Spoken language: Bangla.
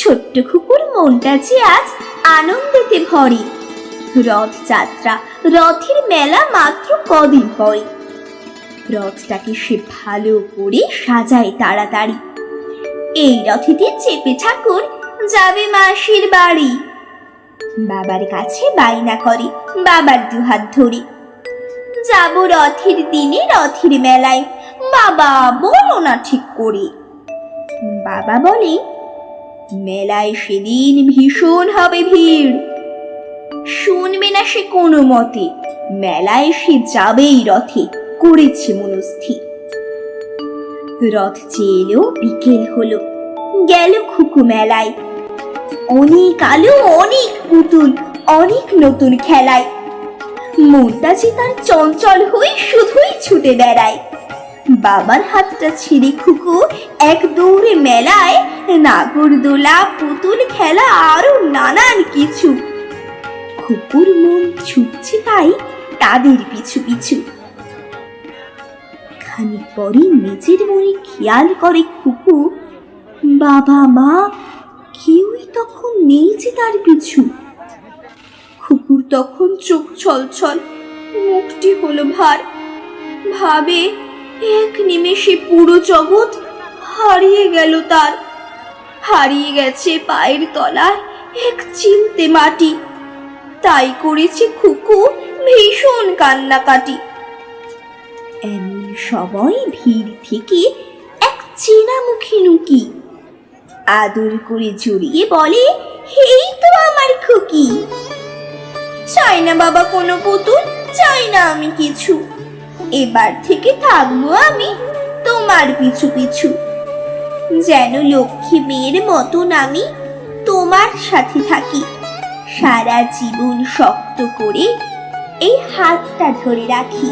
ছোট্ট খুকুর মনটা যে আজ আনন্দেতে ভরে। রথযাত্রা, রথের মেলা মাত্র কদিন পরে। রথটাকে সে ভালো করে সাজায় তাড়াতাড়ি। এই রথেতে চেপে ঠাকুর যাবে মাসির বাড়ি। বাবার কাছে বায়না করে বাবার দুহাত ধরে, যাব রথের দিনে রথের মেলায়, বাবা বলো না ঠিক করে। বাবা বলে, মেলায় সেদিন ভীষণ হবে ভিড়। শুনবে না সে কোনো মতে, মেলায় সে যাবেই রথে, করেছে মনস্থির। রথ চেয়ে এলো, বিকেল হলো, গেল খুকু মেলায়। অনেক আলো, অনেক পুতুল, অনেক নতুন খেলায়। মনটা যে তার চঞ্চল হয়ে শুধুই ছুটে বেড়ায়। বাবার হাতটা ছেড়ে খুকু এক দৌড়ে মেলায়, নাগরদোলা, পুতুল খেলা আরো নানান কিছু। খুকুর মন ছুটছে তাই তাদের পিছু পিছু। খানিক পরে নিজের মনে খেয়াল করে খুকু, বাবা মা কেউই তখন নেই যে তার পিছু। খুকুর তখন চোখ ছলছল, মুখটি হলো ভার। ভাবে এক নিমেষে পুরো জগৎ হারিয়ে গেল তার। হারিয়ে গেছে পায়ের তলার এক চিলতে মাটি। তাই করেছে খুকু ভীষণ কান্নাকাটি। এমন সময় ভিড় থেকে এক চেনা মুখে নুকি আদর করে জড়িয়ে বলে, এই তো আমার খুকি। চাই না বাবা কোনো পুতুল, চাই না আমি কিছু। এবার থেকে থাকবো আমি তোমার পিছু পিছু। যেন লক্ষ্মী মেয়ের মতন আমি তোমার সাথে থাকি। সারা জীবন শক্ত করে এই হাতটা ধরে রাখি।